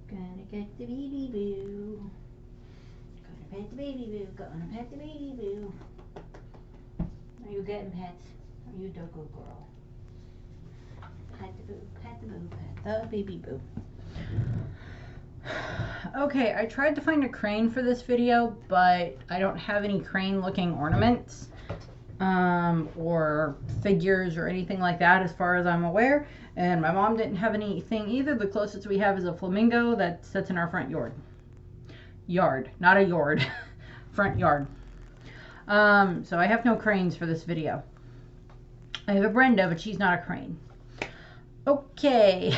Gonna get the baby boo. Gonna pet the baby boo. Gonna pet the baby boo. Are you getting pets? Are you a good girl? Pet the boo. Pet the boo. Pet the baby boo. Okay, I tried to find a crane for this video, but I don't have any crane looking ornaments or figures or anything like that as far as I'm aware, and my mom didn't have anything either. The closest we have is a flamingo that sits in our front yard, not a yard. Front yard. So I have no cranes for this video. I have a Brenda, but she's not a crane. Okay.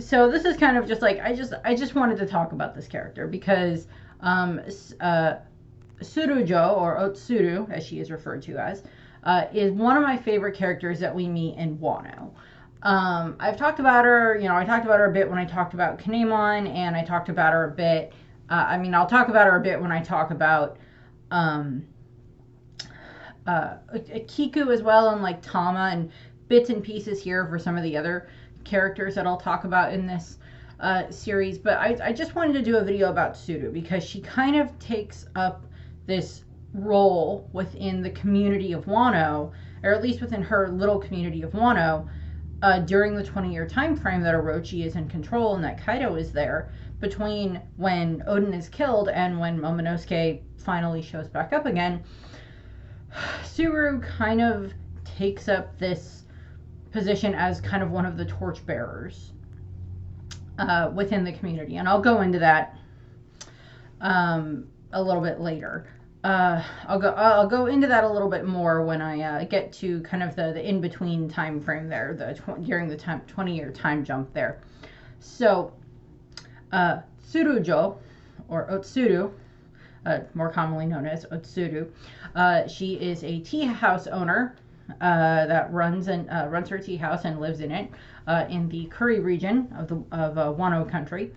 So this is kind of just like, I just wanted to talk about this character because Tsurujo, or O-Tsuru, as she is referred to as, is one of my favorite characters that we meet in Wano. I've talked about her, I talked about her a bit when I talked about Kinemon, and I talked about her a bit, I'll talk about her a bit when I talk about Kiku as well, and like Tama, and bits and pieces here for some of the other characters that I'll talk about in this series. But I just wanted to do a video about Tsuru because she kind of takes up this role within the community of Wano, or at least within her little community of Wano, during the 20-year time frame that Orochi is in control and that Kaido is there, between when Oden is killed and when Momonosuke finally shows back up again. Tsuru kind of takes up this position as kind of one of the torchbearers within the community, and I'll go into that a little bit later. I'll go into that a little bit more when I get to kind of the in between time frame there, during the 20-year time jump there. So Tsurujo, or O-Tsuru, more commonly known as O-Tsuru, she is a tea house owner that runs her tea house and lives in it in the Kuri region of Wano country.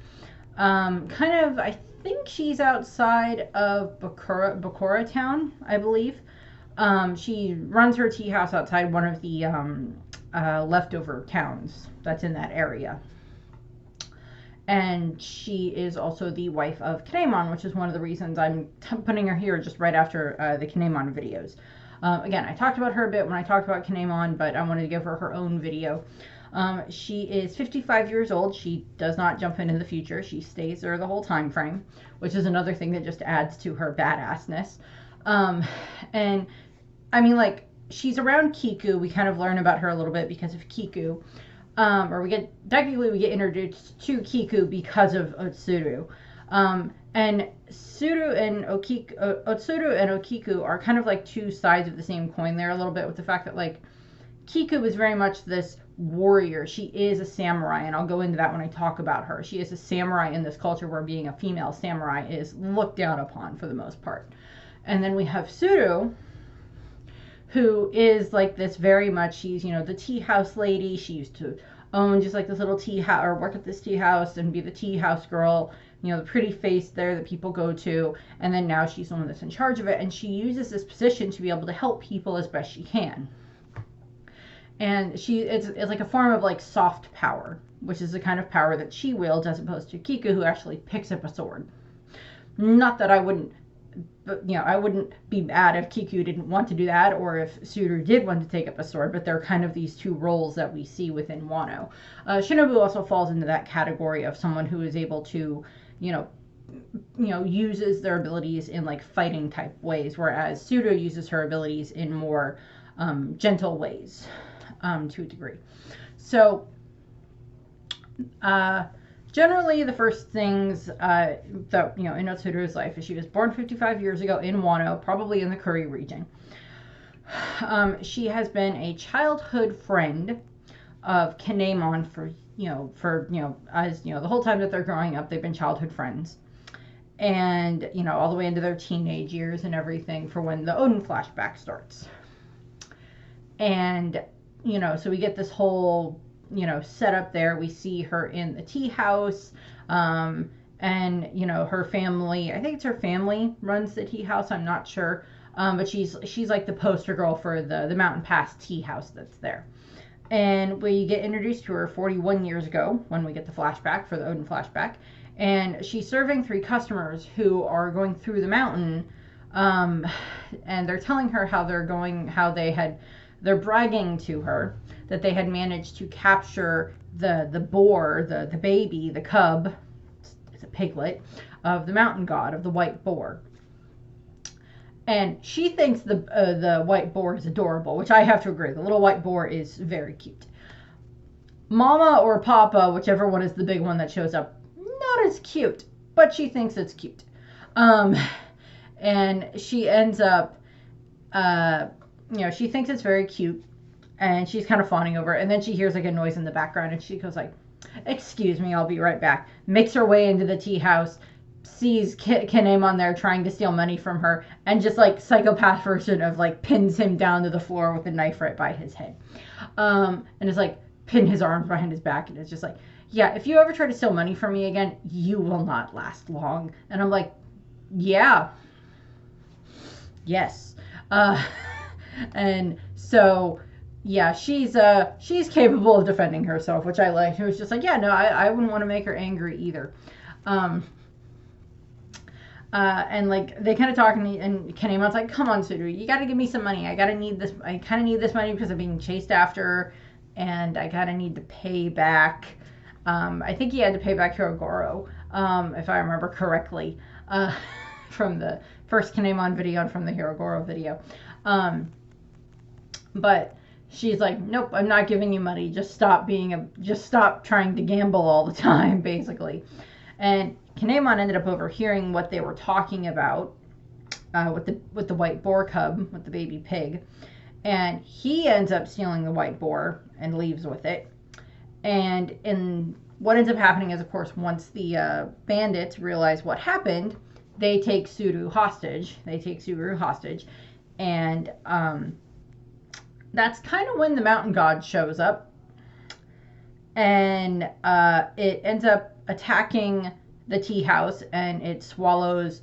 I think she's outside of Bakura town, I believe. She runs her tea house outside one of the leftover towns that's in that area. And she is also the wife of Kinemon, which is one of the reasons I'm putting her here just right after the Kinemon videos. Again, I talked about her a bit when I talked about Kinemon, but I wanted to give her her own video. She is 55 years old. She does not jump into the future. She stays there the whole time frame, which is another thing that just adds to her badassness. And I mean, like, she's around Kiku. We kind of learn about her a little bit because of Kiku. Or we get introduced to Kiku because of O-Tsuru. And Tsuru and O-Tsuru and Okiku are kind of like two sides of the same coin there a little bit, with the fact that, like, Kiku is very much this warrior. She is a samurai, and I'll go into that when I talk about her. She is a samurai in this culture where being a female samurai is looked down upon for the most part. And then we have Tsuru, who is like this very much, she's, the tea house lady. She used to own just like this little tea house, or work at this tea house and be the tea house girl, the pretty face there that people go to. And then now she's the one that's in charge of it, and she uses this position to be able to help people as best she can. And it's like a form of like soft power, which is the kind of power that she wields, as opposed to Kiku, who actually picks up a sword. Not that I wouldn't be mad if Kiku didn't want to do that, or if Tsuru did want to take up a sword, but they're kind of these two roles that we see within Wano. Shinobu also falls into that category of someone who is able to, uses their abilities in like fighting type ways, whereas Tsuru uses her abilities in more gentle ways, to a degree. So, generally, the first things that, in O-Tsuru's life is she was born 55 years ago in Wano, probably in the Kuri region. She has been a childhood friend of Kinemon for the whole time that they're growing up. They've been childhood friends. And, all the way into their teenage years and everything, for when the Oden flashback starts. And, so we get this whole set up there. We see her in the tea house, and her family, I think it's her family runs the tea house, I'm not sure, but she's like the poster girl for the Mountain Pass tea house that's there. And we get introduced to her 41 years ago when we get the flashback for the Odin flashback. And she's serving 3 customers who are going through the mountain. And they're telling her how they're going, they're bragging to her that they had managed to capture the boar, the baby, the cub, it's a piglet, of the mountain god, of the white boar. And she thinks the white boar is adorable, which I have to agree. The little white boar is very cute. Mama or Papa, whichever one is the big one that shows up, not as cute, but she thinks it's cute. And she ends up, she thinks it's very cute, and she's kind of fawning over it. And then she hears like a noise in the background, and she goes like, "Excuse me, I'll be right back." Makes her way into the tea house, sees Kinemon there trying to steal money from her, and just like psychopath version of like pins him down to the floor with a knife right by his head. And it's like pin his arms behind his back, and it's just like, yeah, if you ever try to steal money from me again, you will not last long. And I'm like, yeah. Yes. And so yeah, she's capable of defending herself, which I like. It was just like, yeah, no, I wouldn't want to make her angry either. And like they kind of talk, and Kinemon's like, "Come on, Tsuru, you got to give me some money. I kind of need this money because I'm being chased after, and I kind of need to pay back." I think he had to pay back Hirogoro, if I remember correctly, from the first Kinemon video and from the Hirogoro video. But she's like, "Nope, I'm not giving you money. Just stop trying to gamble all the time," basically. And Kinemon ended up overhearing what they were talking about with the white boar cub, with the baby pig. And he ends up stealing the white boar and leaves with it. And what ends up happening is, of course, once the bandits realize what happened, they take Tsuru hostage. And that's kind of when the mountain god shows up. And it ends up attacking the tea house, and it swallows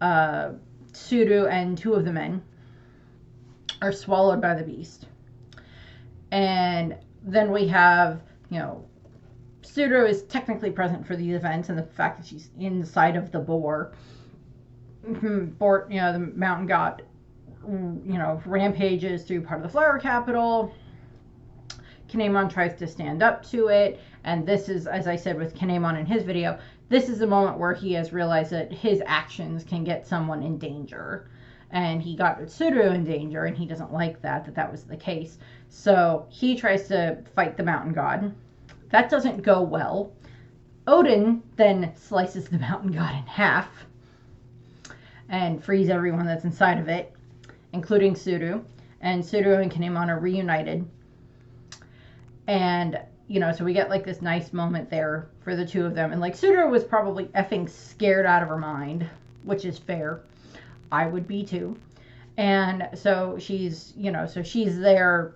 Tsuru, and 2 of the men are swallowed by the beast. And then we have, Tsuru is technically present for these events, and the fact that she's inside of the boar. The mountain god, rampages through part of the flower capital. Kinemon tries to stand up to it, and this is, as I said with Kinemon in his video, this is the moment where he has realized that his actions can get someone in danger. And he got Tsuru in danger, and he doesn't like that was the case. So he tries to fight the mountain god. That doesn't go well. Odin then slices the mountain god in half and frees everyone that's inside of it, including Tsuru. And Tsuru and Kinemon are reunited. And, so we get like this nice moment there for the 2 of them. And like Tsuru was probably effing scared out of her mind, which is fair. I would be too. And so she's there,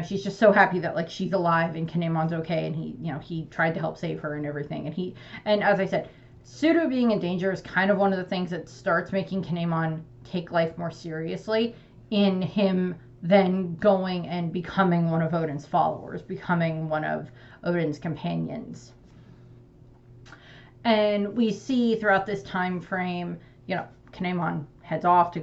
she's just so happy that like she's alive and Kinemon's okay, and he tried to help save her and everything. And as I said, Tsuru being in danger is kind of one of the things that starts making Kinemon take life more seriously, in him then going and becoming one of Odin's followers, becoming one of Odin's companions. And we see throughout this time frame, Kinemon heads off to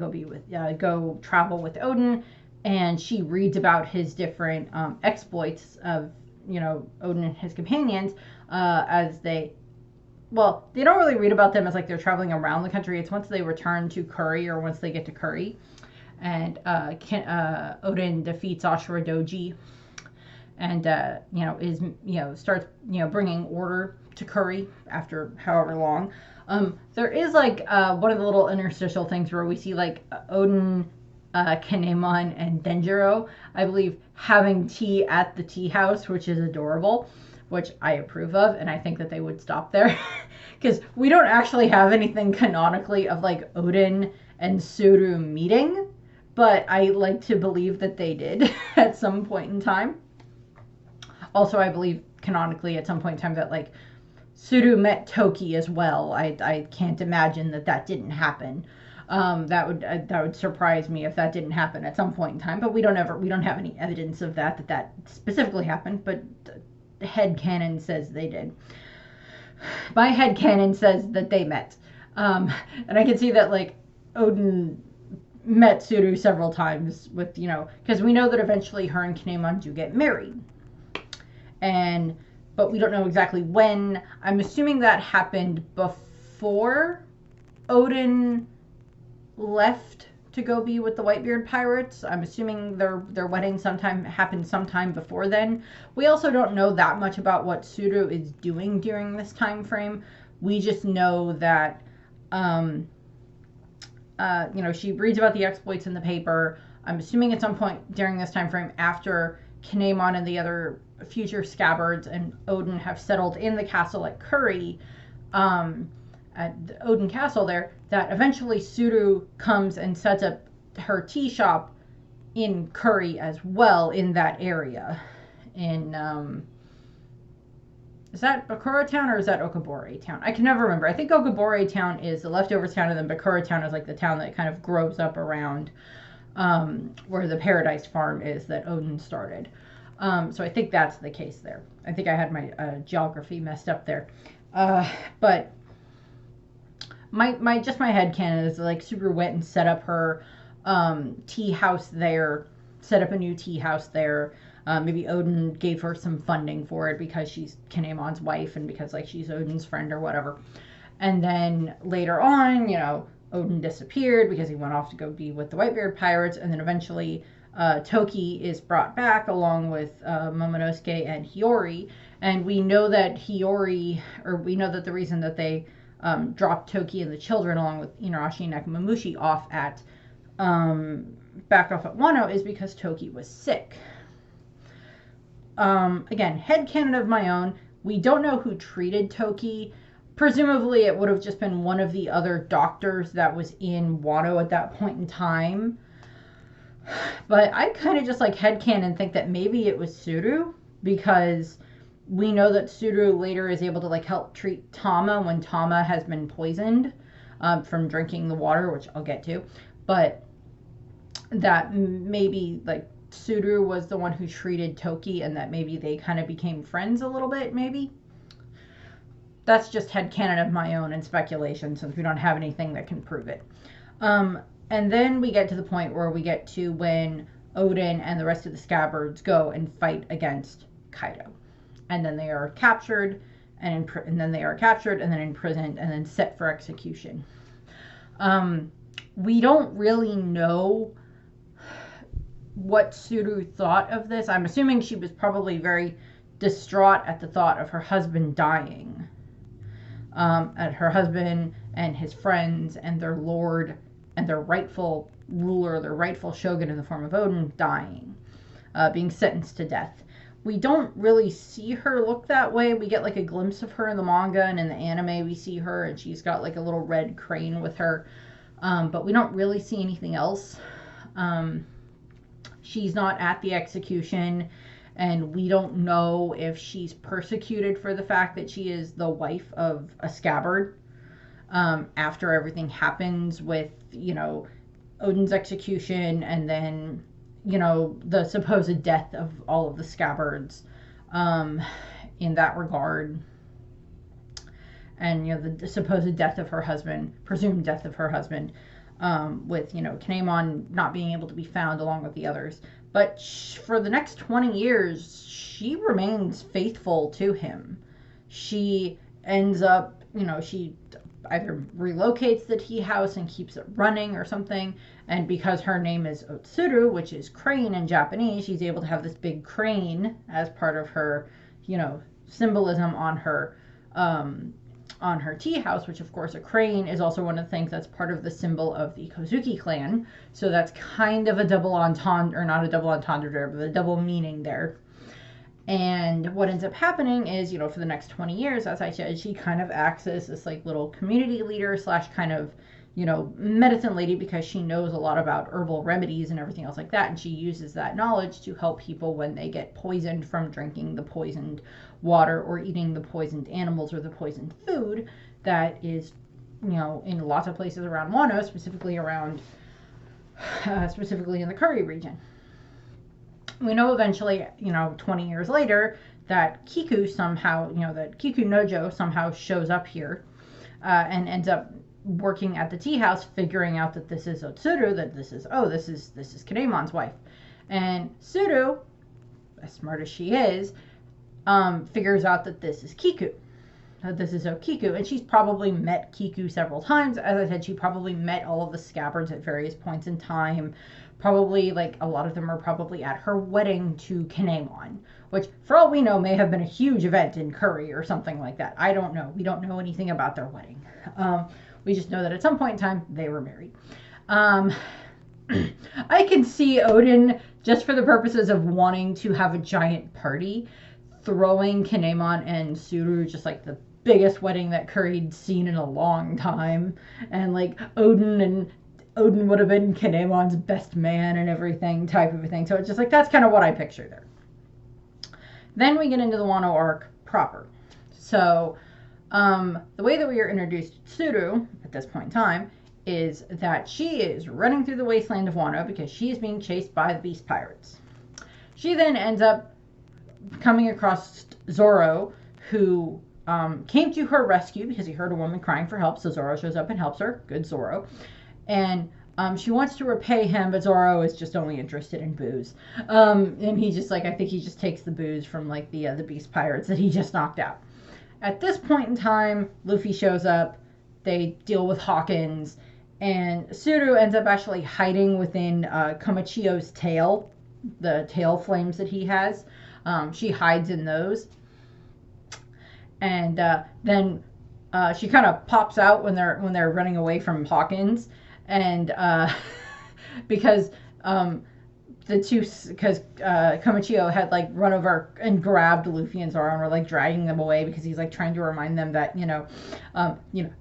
go travel with Odin, and she reads about his different exploits of, Odin and his companions, as they don't really read about them as like they're traveling around the country. It's once they return to Kuri, or once they get to Kuri, and Odin defeats Ashura Doji, and starts bringing order to Kuri after however long. There is like one of the little interstitial things where we see like Odin, Kinemon, and Denjiro, I believe, having tea at the tea house, which is adorable, which I approve of, and I think that they would stop there, because we don't actually have anything canonically of like Odin and Tsuru meeting, but I like to believe that they did at some point in time. Also, I believe canonically at some point in time that like Tsuru met Toki as well. I can't imagine that didn't happen. That would surprise me if that didn't happen at some point in time. But we don't have any evidence of that specifically happened. But headcanon says they did. My headcanon says that they met, and I can see that like Odin met Tsuru several times with, because we know that eventually her and Kinemon do get married, but we don't know exactly when. I'm assuming that happened before Odin left to go be with the Whitebeard pirates. I'm assuming their wedding happened sometime before then. We also don't know that much about what Tsuru is doing during this time frame. We just know that she reads about the exploits in the paper. I'm assuming at some point during this time frame, after Kinemon and the other future Scabbards and Odin have settled in the castle at Curry, at the Odin Castle there, that eventually Tsuru comes and sets up her tea shop in Curry as well, in that area. In is that Bakura Town or is that Okabore Town? I can never remember. I think Okabore Town is the leftovers town, and then Bakura Town is like the town that kind of grows up around where the Paradise Farm is that Odin started. So I think that's the case there. I think I had my geography messed up there. But my headcanon is like Tsuru went and set up her tea house there, set up a new tea house there. Maybe Odin gave her some funding for it because she's Kinemon's wife and because like she's Odin's friend or whatever. And then later on, Odin disappeared because he went off to go be with the Whitebeard pirates, and then eventually Toki is brought back along with Momonosuke and Hiyori, and we know that the reason that they dropped Toki and the children along with Inarashi and Nekomamushi off at back off at Wano is because Toki was sick. Again, headcanon of my own. We don't know who treated Toki. Presumably it would have just been one of the other doctors that was in Wano at that point in time. But I kind of just like headcanon think that maybe it was Tsuru, because we know that Tsuru later is able to like help treat Tama when Tama has been poisoned from drinking the water, which I'll get to. But that maybe like Tsuru was the one who treated Toki, and that maybe they kind of became friends a little bit, maybe. That's just headcanon of my own and speculation, since we don't have anything that can prove it. And then we get to the point where we get to when Odin and the rest of the Scabbards go and fight against Kaido. And then they are captured, and then imprisoned, and then set for execution. We don't really know what Tsuru thought of this. I'm assuming she was probably very distraught at the thought of her husband dying. At her husband and his friends and their lord and their rightful ruler, their rightful shogun in the form of Odin, dying, being sentenced to death. We don't really see her look that way. We get like a glimpse of her in the manga, and in the anime we see her and she's got like a little red crane with her, but we don't really see anything else. She's not at the execution, and we don't know if she's persecuted for the fact that she is the wife of a Scabbard. After everything happens with, Odin's execution, and then, the supposed death of all of the Scabbards in that regard. And, the supposed death of her husband, presumed death of her husband, with, Kinemon not being able to be found along with the others. But for the next 20 years, she remains faithful to him. She ends up, she either relocates the tea house and keeps it running or something. And because her name is O-Tsuru, which is crane in Japanese, she's able to have this big crane as part of her, symbolism on her tea house, which of course a crane is also one of the things that's part of the symbol of the Kozuki clan. So that's kind of a double entendre, or not a double entendre, but a double meaning there. And what ends up happening is, for the next 20 years, as I said, she kind of acts as this like little community leader / kind of, medicine lady, because she knows a lot about herbal remedies and everything else like that. And she uses that knowledge to help people when they get poisoned from drinking the poisoned water or eating the poisoned animals or the poisoned food that is in lots of places around Wano, specifically in the Curry region. We know eventually, 20 years later, that Kiku Nojo somehow shows up here and ends up working at the tea house, figuring out that this is O-Tsuru, that this is Kinemon's wife. And Tsuru, as smart as she is, figures out that this is Kiku. This is Kiku, and she's probably met Kiku several times. As I said, she probably met all of the Scabbards at various points in time. Probably, a lot of them are probably at her wedding to Kinemon, which, for all we know, may have been a huge event in Curry or something like that. I don't know. We don't know anything about their wedding. We just know that at some point in time, they were married. I can see Odin, just for the purposes of wanting to have a giant party, throwing Kinemon and Tsuru just the biggest wedding that Curry'd seen in a long time, and Odin would have been Kinemon's best man and everything, type of a thing. So it's just that's kind of what I picture there. Then we get into the Wano arc proper. So the way that we are introduced to Tsuru at this point in time is that she is running through the wasteland of Wano because she is being chased by the beast pirates. She then ends up coming across Zoro, who came to her rescue because he heard a woman crying for help. So Zoro shows up and helps her. Good Zoro. And she wants to repay him, but Zoro is just only interested in booze. And he just I think he just takes the booze from the beast pirates that he just knocked out. At this point in time, Luffy shows up. They deal with Hawkins, and Tsuru ends up actually hiding within Kamachio's tail, the tail flames that he has. She hides in those. And then she kind of pops out when they're running away from Hawkins, and because Kamachio had run over and grabbed Luffy and Zoro and were dragging them away because he's trying to remind them that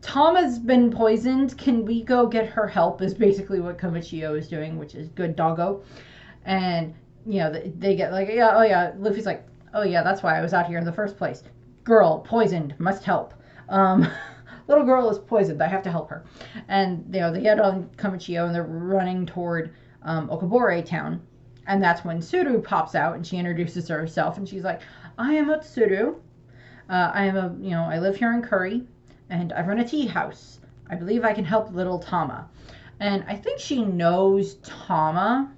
Tama's been poisoned. Can we go get her help? Is basically what Kamachio is doing, which is good doggo. And they get yeah, oh yeah. Luffy's oh yeah, that's why I was out here in the first place. Girl poisoned, must help. Little girl is poisoned, I have to help her. And they get on Kamachio and they're running toward Okabore town, and that's when Tsuru pops out and she introduces herself, and she's I am O-Tsuru. I live here in Curry, and I run a tea house. I believe I can help little Tama. And I think she knows Tama.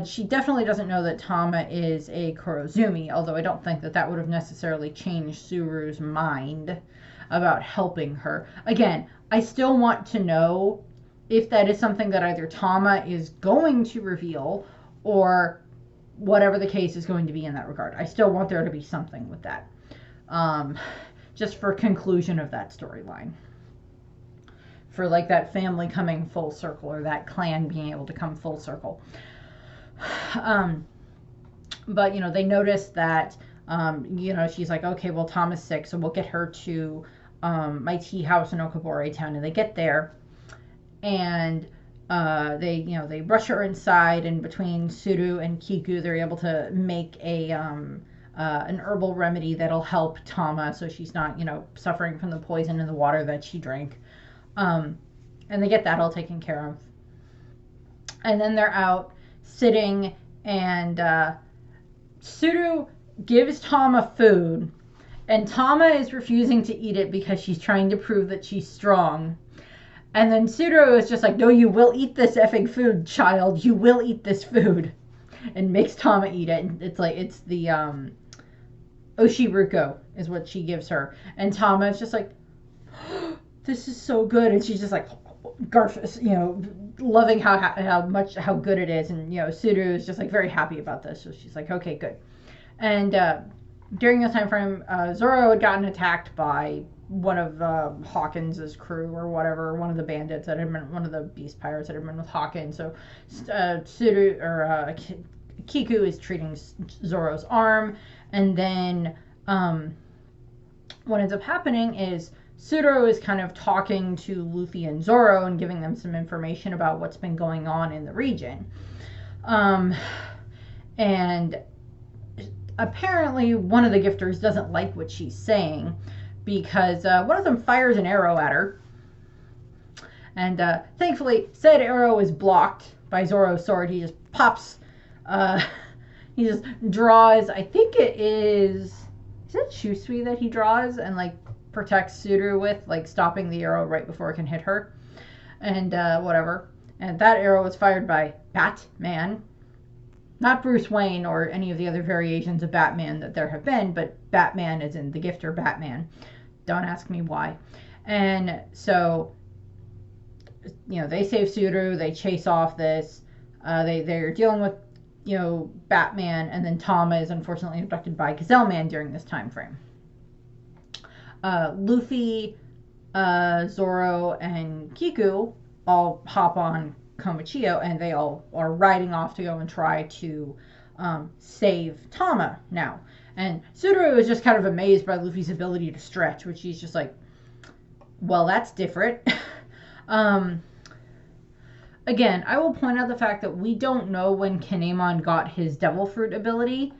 She definitely doesn't know that Tama is a Kurozumi, although I don't think that would have necessarily changed Tsuru's mind about helping her. Again, I still want to know if that is something that either Tama is going to reveal or whatever the case is going to be in that regard. I still want there to be something with that. Just for conclusion of that storyline. For that family coming full circle, or that clan being able to come full circle. But they notice that she's okay, well, Tama's sick, so we'll get her to my tea house in Okabore town. And they get there, and they rush her inside, and between Tsuru and Kiku, they're able to make an herbal remedy that'll help Tama, so she's not suffering from the poison in the water that she drank. And they get that all taken care of. And then they're out sitting, and Tsuru gives Tama food, and Tama is refusing to eat it because she's trying to prove that she's strong. And then Tsuru is just no, you will eat this effing food, child. You will eat this food. And makes Tama eat it. It's it's the Oshiruko is what she gives her. And Tama is just this is so good. And she's just loving how good it is. And Tsuru is just very happy about this. So she's okay, good. And during this time frame, Zoro had gotten attacked by one of Hawkins's crew or whatever, one of the bandits that had been, one of the beast pirates that had been with Hawkins. So Tsuru or Kiku is treating Zoro's arm, and then what ends up happening is Tsuru is kind of talking to Luffy and Zoro and giving them some information about what's been going on in the region. And apparently one of the gifters doesn't like what she's saying, because one of them fires an arrow at her. And thankfully, said arrow is blocked by Zoro's sword. He just pops, he just draws, I think it is it Shusui that he draws and like protects Tsuru with, like stopping the arrow right before it can hit her. And whatever. And that arrow was fired by Batman. Not Bruce Wayne or any of the other variations of Batman that there have been, but Batman is in the Gifter Batman. Don't ask me why. And so, you know, they save Tsuru, they chase off this, they're dealing with, you know, Batman, and then Tama is unfortunately abducted by Gazelle Man during this time frame. Luffy, Zoro, and Kiku all hop on Komichio, and they all are riding off to go and try to save Tama now. And Tsuru is just kind of amazed by Luffy's ability to stretch, which he's just like, well, that's different. Again, I will point out the fact that we don't know when Kinemon got his Devil Fruit ability,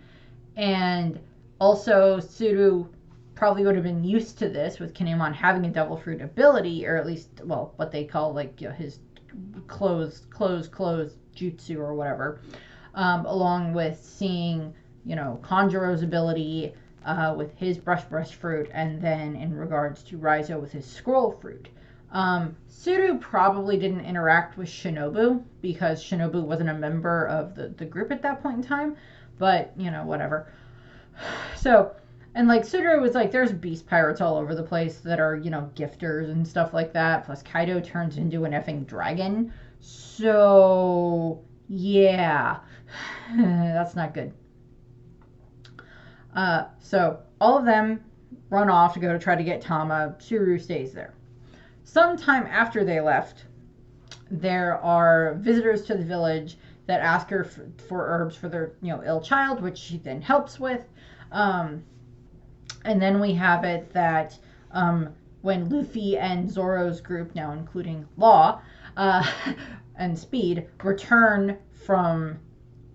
and also Tsuru probably would have been used to this with Kinemon having a Devil Fruit ability, or at least, well, what they call, like, you know, his closed jutsu or whatever, along with seeing, you know, Kanjuro's ability with his brush fruit, and then in regards to Raizo with his scroll fruit. Tsuru probably didn't interact with Shinobu because Shinobu wasn't a member of the group at that point in time, but, you know, whatever. So, and like Tsuru was like, there's beast pirates all over the place that are, you know, gifters and stuff like that, plus Kaido turns into an effing dragon, so yeah, that's not good. So all of them run off to go to try to get Tama. Tsuru stays there. Sometime after they left, there are visitors to the village that ask her for herbs for their, you know, ill child, which she then helps with. And then we have it that when Luffy and Zoro's group, now including Law and Speed, return from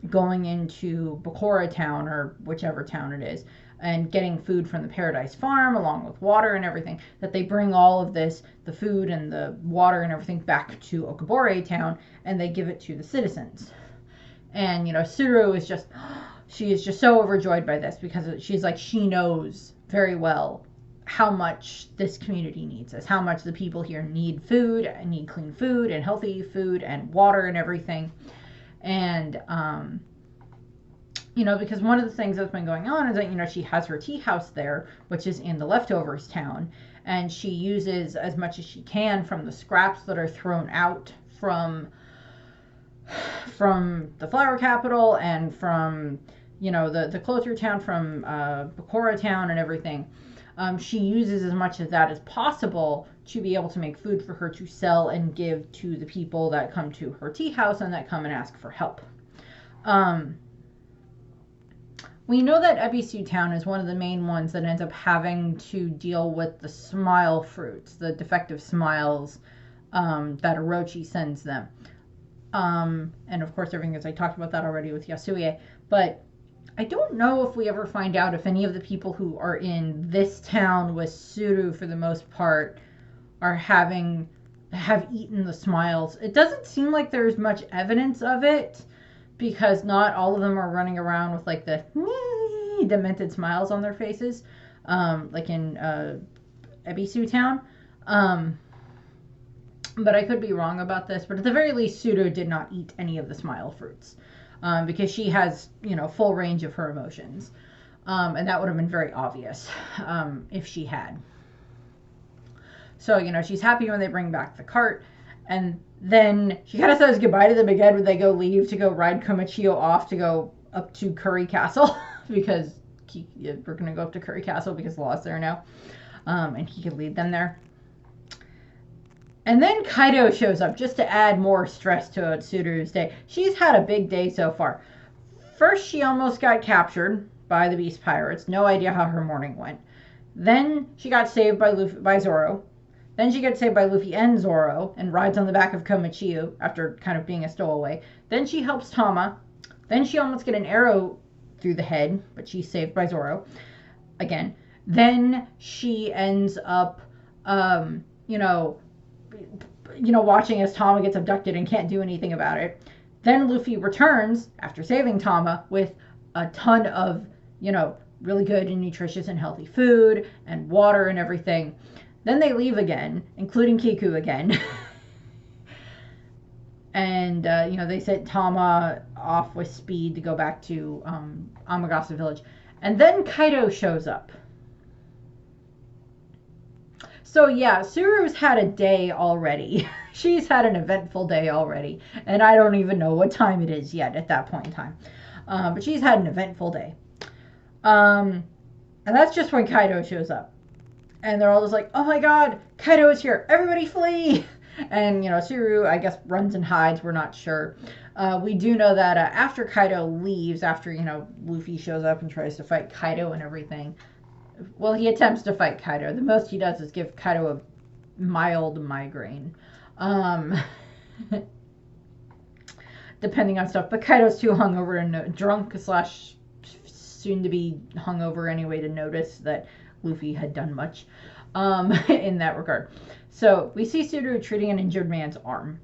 going into Bakura Town, or whichever town it is, and getting food from the Paradise Farm along with water and everything, that they bring all of this, the food and the water and everything, back to Okabore Town, and they give it to the citizens. And, you know, Tsuru is just, she is just so overjoyed by this, because she's like, she knows very well how much this community needs this, how much the people here need food, and need clean food and healthy food and water and everything. And, you know, because one of the things that's been going on is that, you know, she has her tea house there, which is in the Leftovers town, and she uses as much as she can from the scraps that are thrown out from the flower capital and from, you know, the closer town, from Bakura Town and everything. She uses as much of that as possible to be able to make food for her to sell and give to the people that come to her tea house and that come and ask for help. We know that Ebisu Town is one of the main ones that ends up having to deal with the smile fruits, the defective smiles that Orochi sends them. And of course, everything, as I talked about that already with Yasue. But I don't know if we ever find out if any of the people who are in this town with Tsuru, for the most part, have eaten the smiles. It doesn't seem like there's much evidence of it, because not all of them are running around with like the demented smiles on their faces, like in Ebisu Town. But I could be wrong about this. But at the very least, Tsuru did not eat any of the smile fruits, because she has, you know, full range of her emotions, and that would have been very obvious if she had. So, you know, she's happy when they bring back the cart. And then she kind of says goodbye to them again when they go leave to go ride Komichio off to go up to Curry Castle, because we're going to go up to Curry Castle because Law's there now, and he could lead them there. And then Kaido shows up just to add more stress to Otsuru's day. She's had a big day so far. First, she almost got captured by the Beast Pirates. No idea how her morning went. Then she got saved by Zoro. Then she gets saved by Luffy and Zoro and rides on the back of Komichio after kind of being a stowaway. Then she helps Tama. Then she almost gets an arrow through the head, but she's saved by Zoro again. Then she ends up, you know, watching as Tama gets abducted and can't do anything about it. Then Luffy returns after saving Tama with a ton of, really good and nutritious and healthy food and water and everything. Then they leave again, including Kiku again. And, they sent Tama off with speed to go back to Amagasa Village. And then Kaido shows up. So yeah, Tsuru's had a day already. She's had an eventful day already. And I don't even know what time it is yet at that point in time. But she's had an eventful day. And that's just when Kaido shows up. And they're all just like, oh my god, Kaido is here. Everybody flee! And, Tsuru, I guess, runs and hides. We're not sure. We do know that after Kaido leaves, after, Luffy shows up and tries to fight Kaido and everything, well, he attempts to fight Kaido. The most he does is give Kaido a mild migraine. Depending on stuff. But Kaido's too hungover and drunk / soon to be hungover anyway to notice that Luffy had done much in that regard. So we see Tsuru treating an injured man's arm.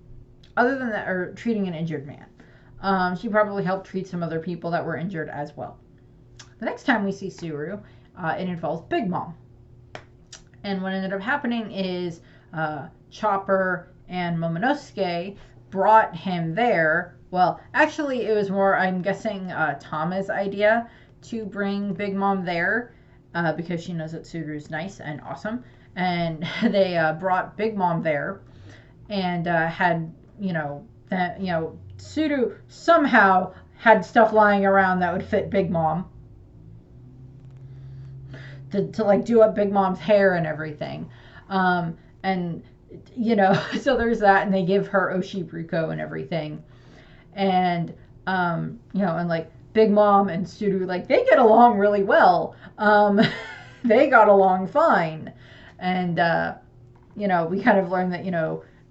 Other than that, or treating an injured man. She probably helped treat some other people that were injured as well. The next time we see Tsuru, it involves Big Mom. And what ended up happening is Chopper and Momonosuke brought him there. Well, actually, it was more, I'm guessing, Tama's idea to bring Big Mom there because she knows that Tsuru's nice and awesome. And they brought Big Mom there and had, Tsuru somehow had stuff lying around that would fit Big Mom. To like do up Big Mom's hair and everything. And, so there's that, and they give her Oshibuko and everything. And, and like Big Mom and Tsuru, like, they get along really well. They got along fine. And, we kind of learned that,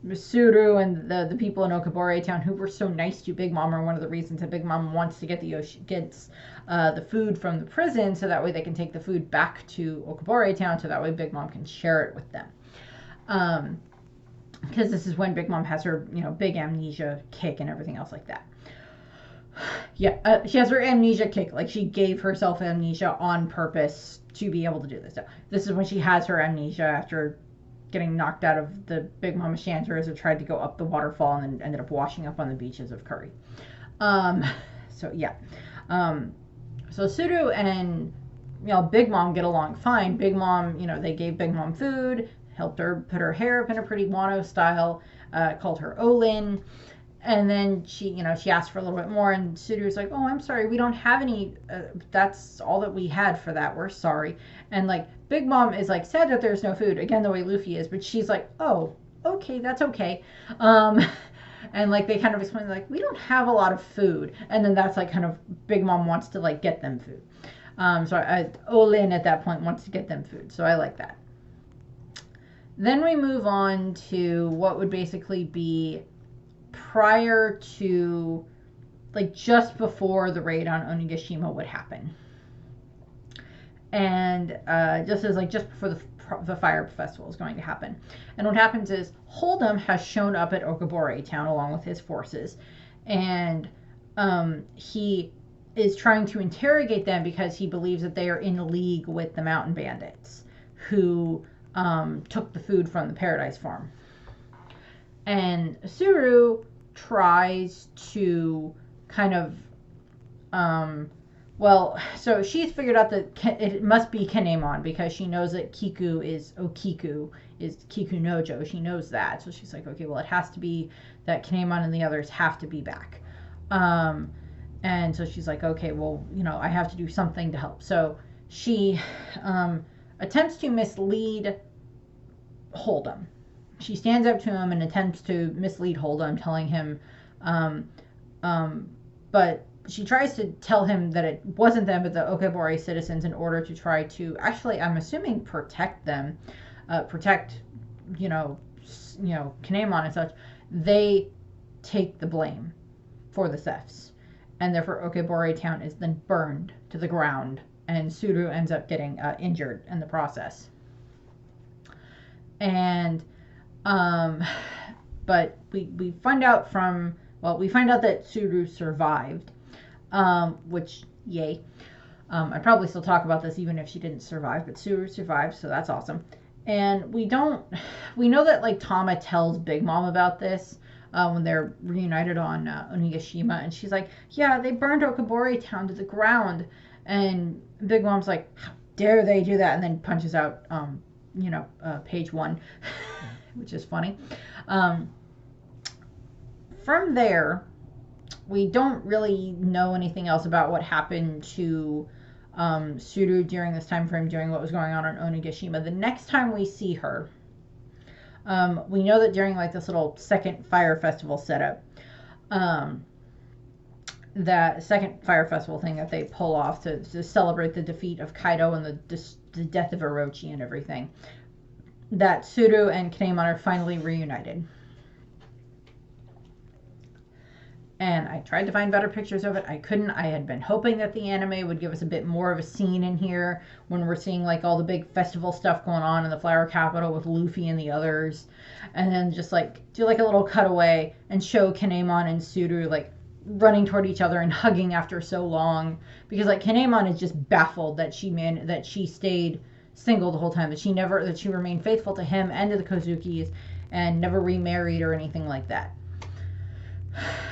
Tsuru and the people in Okabore Town who were so nice to Big Mom are one of the reasons that Big Mom wants to get the food from the prison, so that way they can take the food back to Okabore Town, so that way Big Mom can share it with them. Because this is when Big Mom has her, big amnesia kick and everything else like that. Yeah, she has her amnesia kick, like she gave herself amnesia on purpose to be able to do this stuff. This is when she has her amnesia after getting knocked out of the Big Mama Shanter as it tried to go up the waterfall and then ended up washing up on the beaches of Curry. So yeah. So Tsuru and, Big Mom get along fine. Big Mom, they gave Big Mom food, helped her put her hair up in a pretty Wano style, called her Olin. And then she asked for a little bit more, and Tsuru's like, oh, I'm sorry, we don't have any, that's all that we had for that, we're sorry. And, like, Big Mom is, like, sad that there's no food, again, the way Luffy is, but she's like, oh, okay, that's okay. And, like, they kind of explain, like, we don't have a lot of food. And then that's, like, kind of, Big Mom wants to, like, get them food. So Olin at that point wants to get them food, so I like that. Then we move on to what would basically be prior to, like, just before the raid on Onigashima would happen. And just before the fire festival is going to happen. And what happens is Hold'em has shown up at Okabore Town along with his forces, and he is trying to interrogate them because he believes that they are in league with the mountain bandits who took the food from the Paradise Farm. And Tsuru tries to kind of, so she's figured out that it must be Kinemon because she knows that Kiku is Kiku Nojo. She knows that. So she's like, okay, well, it has to be that Kinemon and the others have to be back. And so she's like, okay, well, I have to do something to help. So she attempts to mislead Hold'em. She stands up to him and attempts to mislead Hold'em, telling him, but she tries to tell him that it wasn't them, but the Okabore citizens, in order to try to, actually, I'm assuming, protect them, Kinemon and such. They take the blame for the thefts, and therefore Okabore Town is then burned to the ground and Tsuru ends up getting injured in the process. And but we find out we find out that Tsuru survived, which yay. I'd probably still talk about this even if she didn't survive, but Tsuru survived, so that's awesome. And we know that like Tama tells Big Mom about this when they're reunited on Onigashima, and she's like, yeah, they burned Okabore town to the ground. And Big Mom's like, how dare they do that, and then punches out page 1, which is funny. From there, we don't really know anything else about what happened to Tsuru during this time frame, during what was going on Onigashima. The next time we see her, we know that during like this little second fire festival setup, that second fire festival thing that they pull off to celebrate the defeat of Kaido and the death of Orochi and everything, that Tsuru and Kinemon are finally reunited. And I tried to find better pictures of it. I couldn't. I had been hoping that the anime would give us a bit more of a scene in here when we're seeing like all the big festival stuff going on in the Flower Capital with Luffy and the others. And then just like do like a little cutaway and show Kinemon and Tsuru like running toward each other and hugging after so long. Because like Kinemon is just baffled that she stayed single the whole time, that she remained faithful to him and to the Kozukis and never remarried or anything like that.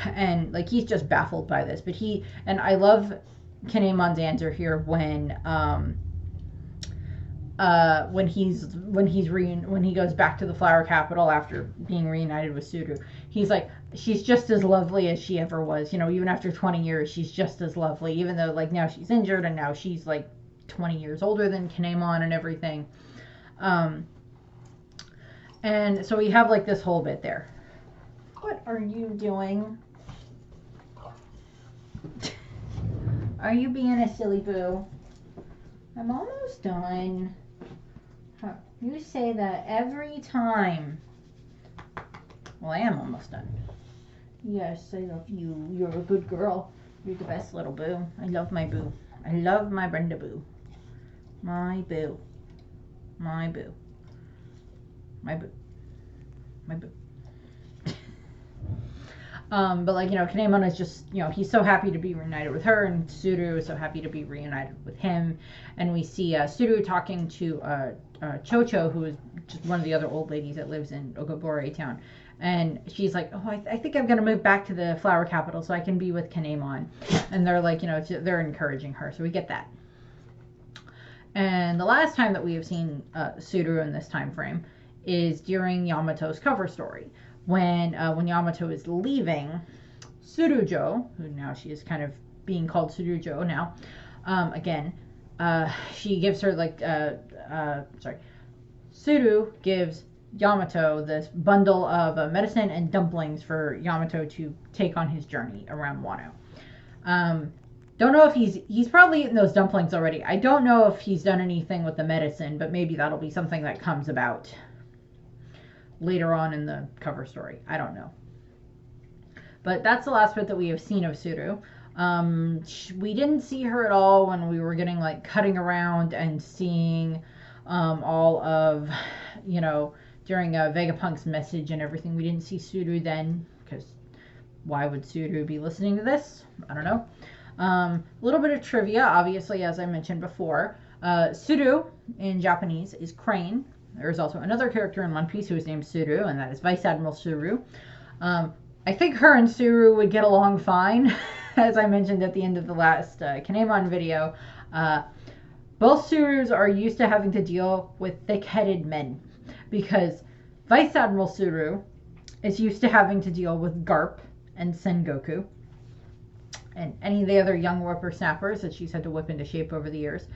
And like he's just baffled by this, but I love Kinemon's answer here when he goes back to the Flower Capital after being reunited with Tsuru. He's like, she's just as lovely as she ever was, even after 20 years she's just as lovely, even though like now she's injured and now she's like 20 years older than Kinemon and everything. And so we have like this whole bit there. What are you doing? Are you being a silly boo? I'm almost done. You say that every time. Well, I am almost done. Yes, I love you. You're a good girl. You're the best little boo. I love my boo. I love my Brenda boo. My boo. My boo. My boo. My boo. But like, Kinemon is just, he's so happy to be reunited with her, and Tsuru is so happy to be reunited with him. And we see Tsuru talking to Chocho, who is just one of the other old ladies that lives in Okabore town. And she's like, oh, I think I'm going to move back to the Flower Capital so I can be with Kinemon. And they're like, they're encouraging her. So we get that. And the last time that we have seen Tsuru in this time frame is during Yamato's cover story. When Yamato is leaving Tsurujo, who now she is kind of being called Tsurujo now, she gives her Tsuru gives Yamato this bundle of medicine and dumplings for Yamato to take on his journey around Wano. Don't know if he's probably eaten those dumplings already. I don't know if he's done anything with the medicine, but maybe that'll be something that comes about later on in the cover story. I don't know. But that's the last bit that we have seen of Tsuru. We didn't see her at all when we were getting like cutting around and seeing all of, during Vegapunk's message and everything. We didn't see Tsuru then, because why would Tsuru be listening to this? I don't know. A little bit of trivia, obviously, as I mentioned before. Tsuru in Japanese is crane. There's also another character in One Piece who is named Tsuru, and that is Vice Admiral Tsuru. I think her and Tsuru would get along fine, as I mentioned at the end of the last Kinemon video. Both Tsurus are used to having to deal with thick-headed men, because Vice Admiral Tsuru is used to having to deal with Garp and Sengoku, and any of the other young whippersnappers that she's had to whip into shape over the years.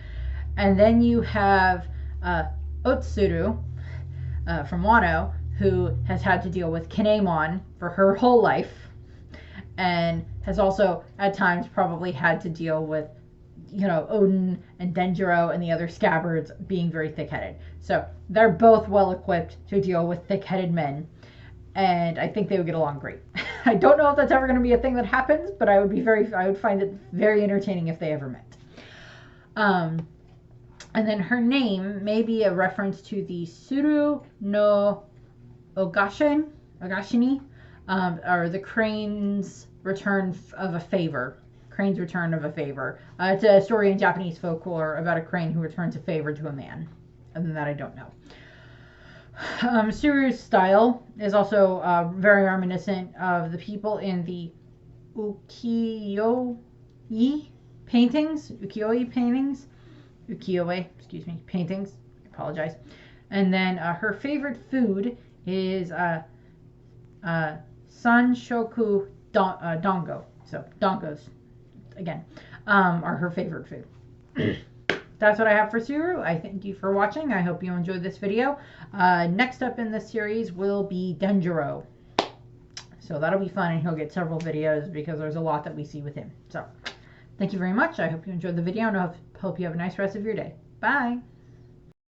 And then you have O-Tsuru from Wano, who has had to deal with Kinemon for her whole life, and has also at times probably had to deal with Oden and Denjiro and the other Scabbards being very thick-headed. So they're both well equipped to deal with thick-headed men, and I think they would get along great. I don't know if that's ever going to be a thing that happens, but I would find it very entertaining if they ever met. And then her name may be a reference to the Tsuru no Ogashini, or the crane's return of a favor. Crane's return of a favor. It's a story in Japanese folklore about a crane who returns a favor to a man. Other than that, I don't know. Tsuru's style is also very reminiscent of the people in the ukiyo-e paintings. Paintings. I apologize. And then her favorite food is sanshoku dango. So dongos, again, are her favorite food. That's what I have for Tsuru. I thank you for watching. I hope you enjoyed this video. Next up in this series will be Denjiro. So that'll be fun, and he'll get several videos because there's a lot that we see with him. So thank you very much. I hope you enjoyed the video, and I hope you have a nice rest of your day. Bye.